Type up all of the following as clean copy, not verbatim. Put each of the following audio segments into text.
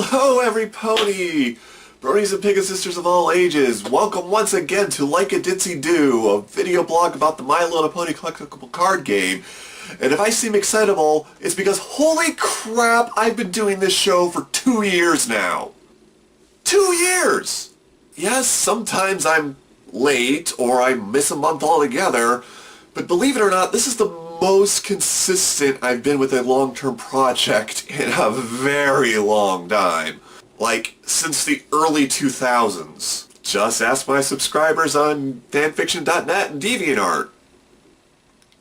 Hello, every pony! Bronies and Pigga sisters of all ages, welcome once again to Like a Ditzy Do, a video blog about the My Little Pony collectible card game. And if I seem excitable, it's because holy crap, I've been doing this show for 2 years now. 2 years! Yes, sometimes I'm late or I miss a month altogether, but believe it or not, this is the most consistent I've been with a long-term project in a very long time. Like, since the early 2000s. Just ask my subscribers on fanfiction.net and DeviantArt.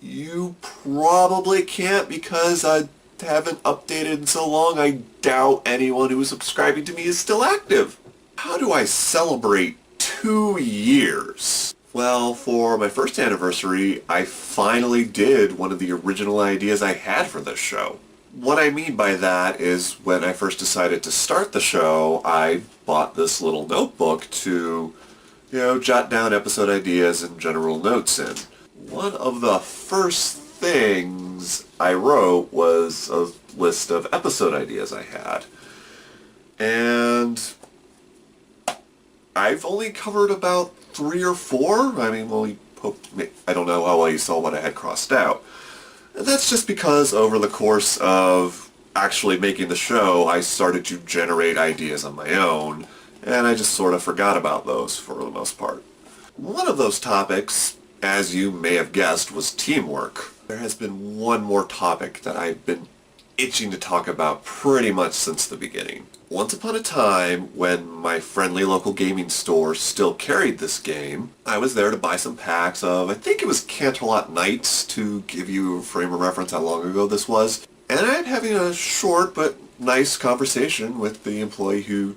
You probably can't because I haven't updated in so long. I doubt anyone who is subscribing to me is still active. How do I celebrate 2 years? Well, for my first anniversary, I finally did one of the original ideas I had for this show. What I mean by that is when I first decided to start the show, I bought this little notebook to, jot down episode ideas and general notes in. One of the first things I wrote was a list of episode ideas I had. And I've only covered about 3 or 4. I mean, I don't know how well you saw what I had crossed out. And that's just because over the course of actually making the show, I started to generate ideas on my own, and I just sort of forgot about those for the most part. One of those topics, as you may have guessed, was teamwork. There has been one more topic that I've been itching to talk about pretty much since the beginning. Once upon a time, when my friendly local gaming store still carried this game, I was there to buy some packs of, I think it was Canterlot Knights, to give you a frame of reference how long ago this was. And I'm having a short but nice conversation with the employee who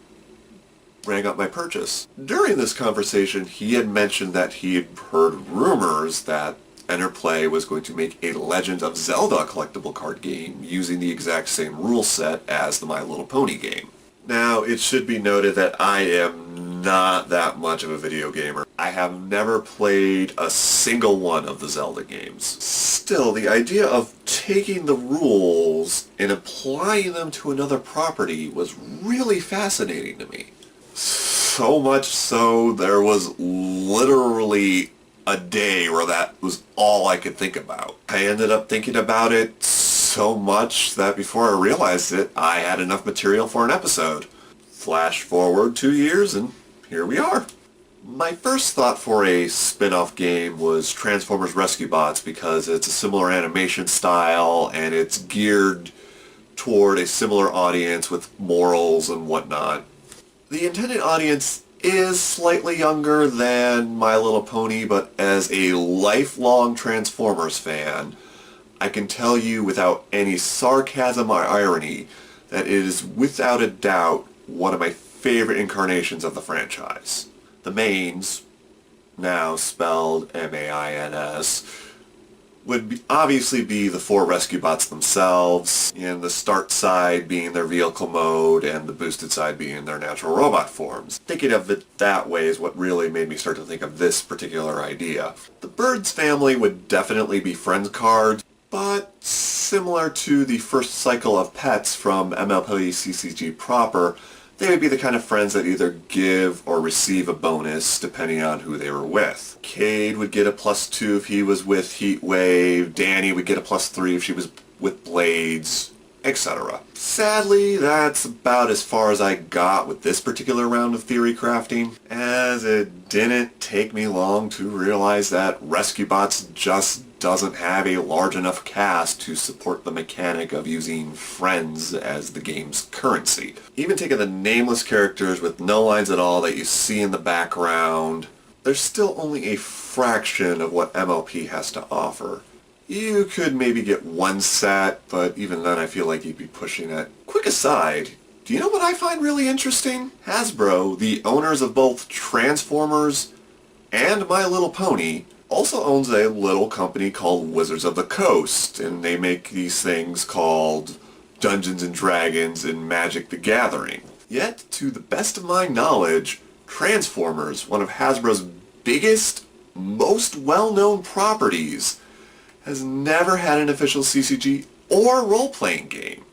rang up my purchase. During this conversation, he had mentioned that he had heard rumors that Enterplay was going to make a Legend of Zelda collectible card game using the exact same rule set as the My Little Pony game. Now, it should be noted that I am not that much of a video gamer. I have never played a single one of the Zelda games. Still, the idea of taking the rules and applying them to another property was really fascinating to me. So much so, there was literally a day where that was all I could think about. I ended up thinking about it so much that before I realized it, I had enough material for an episode. Flash forward 2 years and here we are. My first thought for a spin-off game was Transformers Rescue Bots because it's a similar animation style and it's geared toward a similar audience with morals and whatnot. The intended audience is slightly younger than My Little Pony, but as a lifelong Transformers fan, I can tell you without any sarcasm or irony that it is without a doubt one of my favorite incarnations of the franchise. The mains, now spelled M-A-I-N-S, would obviously be the 4 rescue bots themselves, and the start side being their vehicle mode and the boosted side being their natural robot forms. Thinking of it that way is what really made me start to think of this particular idea. The birds family would definitely be friends cards, but similar to the first cycle of pets from MLP CCG proper, they would be the kind of friends that either give or receive a bonus depending on who they were with. Cade would get a +2 if he was with Heatwave, Danny would get a +3 if she was with Blades, etc. Sadly, that's about as far as I got with this particular round of theory crafting, as it didn't take me long to realize that Rescue Bots just doesn't have a large enough cast to support the mechanic of using friends as the game's currency. Even taking the nameless characters with no lines at all that you see in the background, there's still only a fraction of what MLP has to offer. You could maybe get one set, but even then I feel like you'd be pushing it. Quick aside, do you know what I find really interesting? Hasbro, the owners of both Transformers and My Little Pony, also owns a little company called Wizards of the Coast, and they make these things called Dungeons and Dragons and Magic the Gathering. Yet, to the best of my knowledge, Transformers, one of Hasbro's biggest, most well-known properties, has never had an official CCG or role-playing game.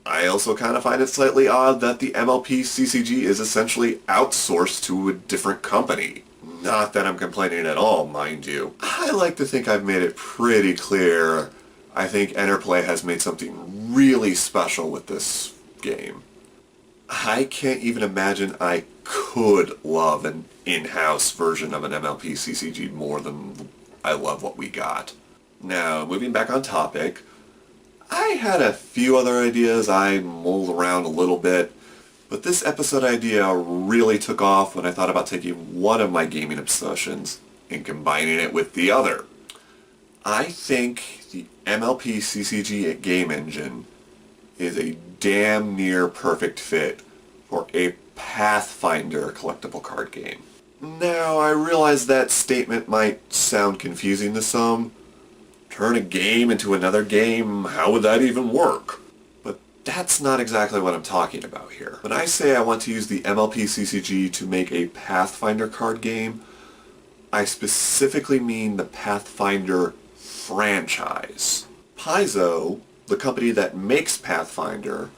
I also kind of find it slightly odd that the MLP CCG is essentially outsourced to a different company. Not that I'm complaining at all, mind you. I like to think I've made it pretty clear. I think Enterplay has made something really special with this game. I can't even imagine I could love an in-house version of an MLP CCG more than I love what we got. Now, moving back on topic, I had a few other ideas I mulled around a little bit, but this episode idea really took off when I thought about taking one of my gaming obsessions and combining it with the other. I think the MLP CCG game engine is a damn near perfect fit for a Pathfinder collectible card game. Now, I realize that statement might sound confusing to some. Turn a game into another game, how would that even work? But that's not exactly what I'm talking about here. When I say I want to use the MLP CCG to make a Pathfinder card game, I specifically mean the Pathfinder franchise. Paizo, the company that makes Pathfinder,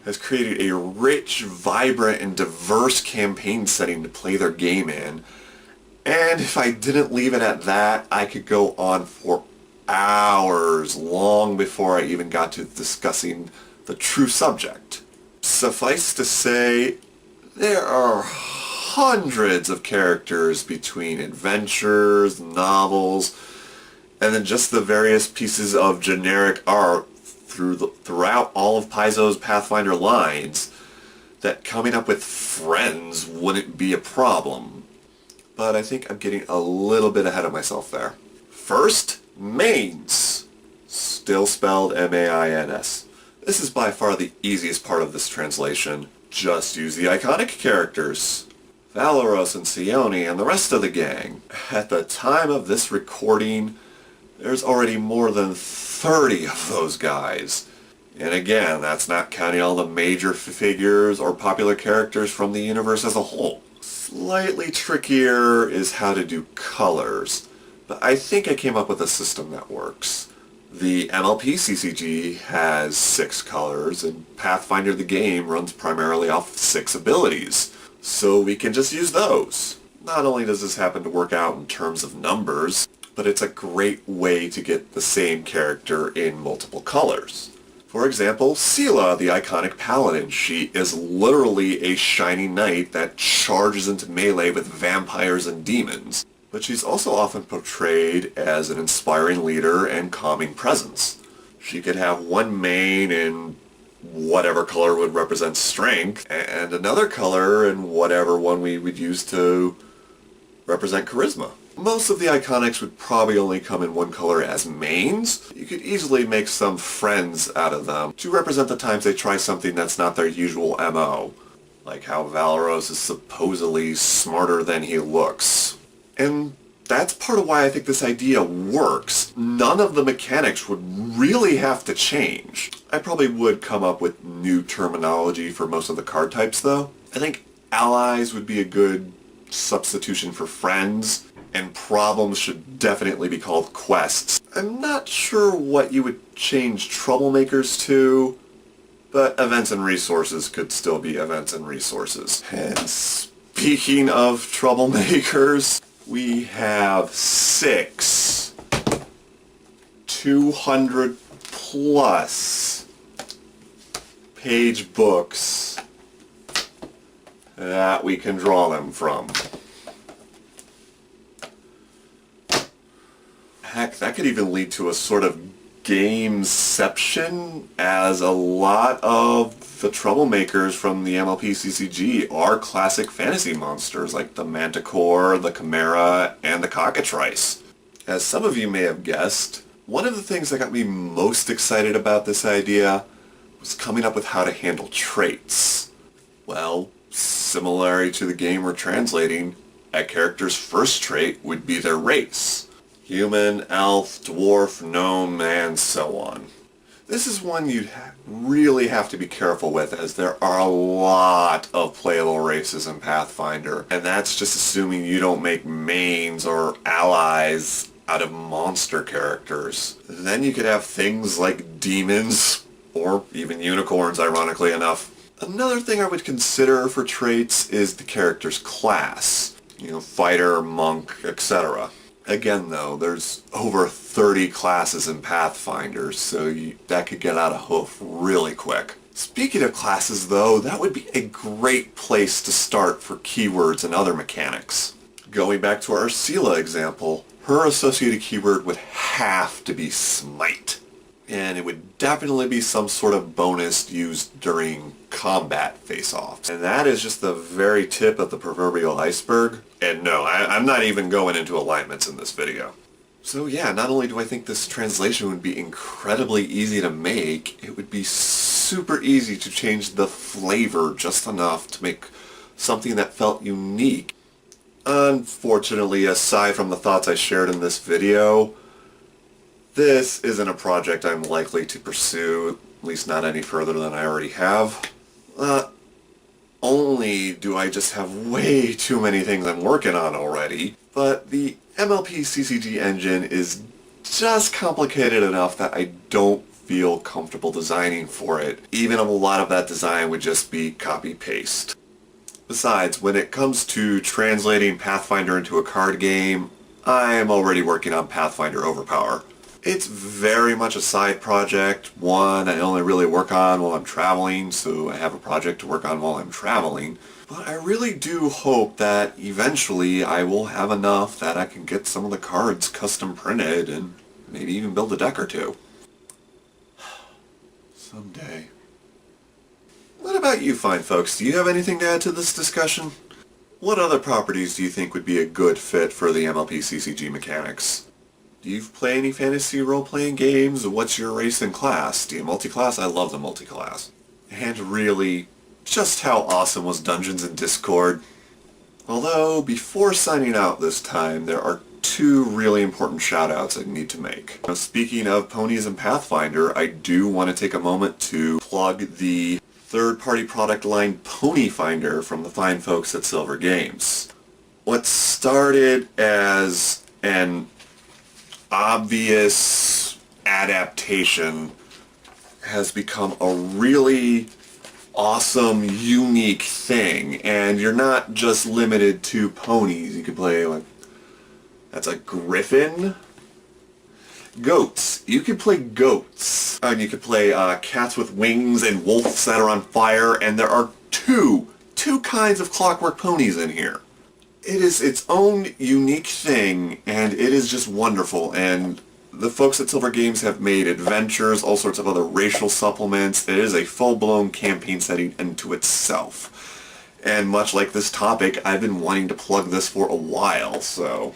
has created a rich, vibrant, and diverse campaign setting to play their game in. And if I didn't leave it at that, I could go on for hours long before I even got to discussing the true subject. Suffice to say, there are hundreds of characters between adventures, novels, and then just the various pieces of generic art throughout all of Paizo's Pathfinder lines that coming up with friends wouldn't be a problem. But I think I'm getting a little bit ahead of myself there. First, mains. Still spelled M-A-I-N-S. This is by far the easiest part of this translation. Just use the iconic characters. Valeros and Sione and the rest of the gang. At the time of this recording, there's already more than 30 of those guys. And again, that's not counting all the major figures or popular characters from the universe as a whole. Slightly trickier is how to do colors, but I think I came up with a system that works. The MLP CCG has 6 colors, and Pathfinder the game runs primarily off 6 abilities, so we can just use those. Not only does this happen to work out in terms of numbers, but it's a great way to get the same character in multiple colors. For example, Sela, the iconic paladin. She is literally a shining knight that charges into melee with vampires and demons. But she's also often portrayed as an inspiring leader and calming presence. She could have one main in whatever color would represent strength, and another color in whatever one we would use to represent charisma. Most of the iconics would probably only come in one color as mains. You could easily make some friends out of them to represent the times they try something that's not their usual MO. Like how Valeros is supposedly smarter than he looks. And that's part of why I think this idea works. None of the mechanics would really have to change. I probably would come up with new terminology for most of the card types though. I think allies would be a good substitution for friends, and problems should definitely be called quests. I'm not sure what you would change troublemakers to, but events and resources could still be events and resources. And speaking of troublemakers, we have 6 200 plus page books that we can draw them from. Heck, that could even lead to a sort of gameception, as a lot of the troublemakers from the MLP CCG are classic fantasy monsters like the Manticore, the Chimera, and the Cockatrice. As some of you may have guessed, one of the things that got me most excited about this idea was coming up with how to handle traits. Well, similarly to the game we're translating, a character's first trait would be their race. Human, elf, dwarf, gnome, and so on. This is one you'd really have to be careful with, as there are a lot of playable races in Pathfinder, and that's just assuming you don't make mains or allies out of monster characters. Then you could have things like demons, or even unicorns, ironically enough. Another thing I would consider for traits is the character's class. Fighter, monk, etc. Again though, there's over 30 classes in Pathfinder, so that could get out of hoof really quick. Speaking of classes though, that would be a great place to start for keywords and other mechanics. Going back to our Sela example, her associated keyword would have to be smite. And it would definitely be some sort of bonus used during combat face-offs. And that is just the very tip of the proverbial iceberg. And no, I'm not even going into alignments in this video. So yeah, not only do I think this translation would be incredibly easy to make, it would be super easy to change the flavor just enough to make something that felt unique. Unfortunately, aside from the thoughts I shared in this video, this isn't a project I'm likely to pursue, at least not any further than I already have. Not only do I just have way too many things I'm working on already, but the MLP CCG engine is just complicated enough that I don't feel comfortable designing for it. Even a lot of that design would just be copy-paste. Besides, when it comes to translating Pathfinder into a card game, I am already working on Pathfinder Overpower. It's very much a side project, one I only really work on while I'm traveling, so I have a project to work on while I'm traveling. But I really do hope that eventually I will have enough that I can get some of the cards custom printed and maybe even build a deck or two. Someday. What about you fine folks? Do you have anything to add to this discussion? What other properties do you think would be a good fit for the MLP CCG mechanics? Do you play any fantasy role-playing games? What's your race and class? Do you multi-class? I love the multi-class. And really, just how awesome was Dungeons in Discord? Although, before signing out this time, there are two really important shout-outs I need to make. Now, speaking of ponies and Pathfinder, I do want to take a moment to plug the third-party product line Ponyfinder from the fine folks at Silver Games. What started as an obvious adaptation has become a really awesome, unique thing, and you're not just limited to ponies. You can play like, that's a griffin? Goats. You can play goats. And you can play cats with wings and wolves that are on fire, and there are two kinds of clockwork ponies in here. It is its own unique thing, and it is just wonderful, and the folks at Silver Games have made adventures, all sorts of other racial supplements. It is a full-blown campaign setting unto itself. And much like this topic, I've been wanting to plug this for a while, so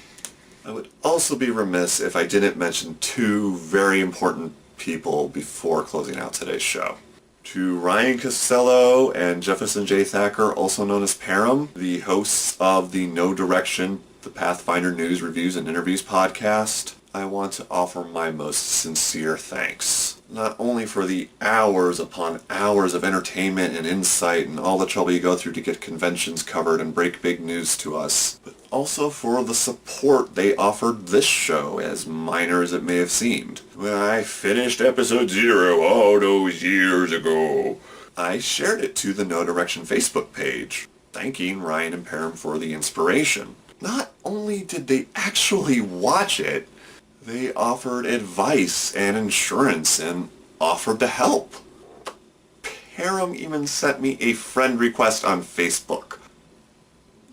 I would also be remiss if I didn't mention two very important people before closing out today's show. To Ryan Costello and Jefferson Jay Thacker, also known as Param, the hosts of the No Direction, the Pathfinder News, Reviews, and Interviews podcast, I want to offer my most sincere thanks. Not only for the hours upon hours of entertainment and insight and all the trouble you go through to get conventions covered and break big news to us, but also for the support they offered this show, as minor as it may have seemed. When I finished episode 0 all those years ago, I shared it to the No Direction Facebook page, thanking Ryan and Param for the inspiration. Not only did they actually watch it, they offered advice and insurance and offered to help. Param even sent me a friend request on Facebook.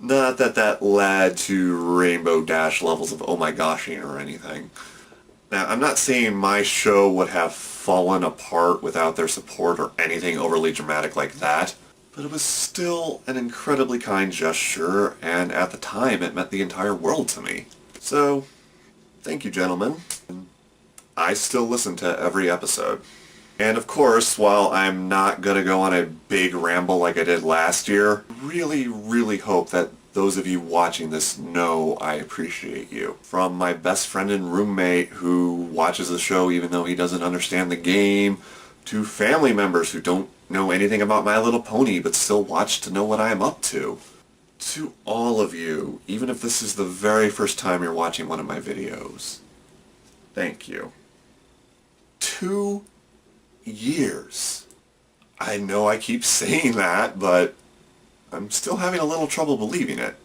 Not that that led to Rainbow Dash levels of oh my goshing or anything. Now, I'm not saying my show would have fallen apart without their support or anything overly dramatic like that, but it was still an incredibly kind gesture, and at the time it meant the entire world to me. So, thank you, gentlemen. I still listen to every episode. And of course, while I'm not going to go on a big ramble like I did last year, really hope that those of you watching this know I appreciate you. From my best friend and roommate who watches the show even though he doesn't understand the game, to family members who don't know anything about My Little Pony but still watch to know what I am up to. To all of you, even if this is the very first time you're watching one of my videos, thank you. To years. I know I keep saying that, but I'm still having a little trouble believing it.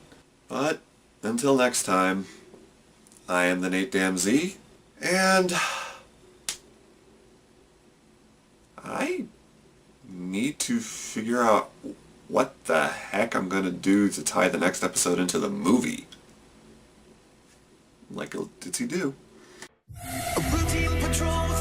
But until next time, I am the Nate Z, and I need to figure out what the heck I'm gonna do to tie the next episode into the movie. Like a Ditzy do. A routine patrol.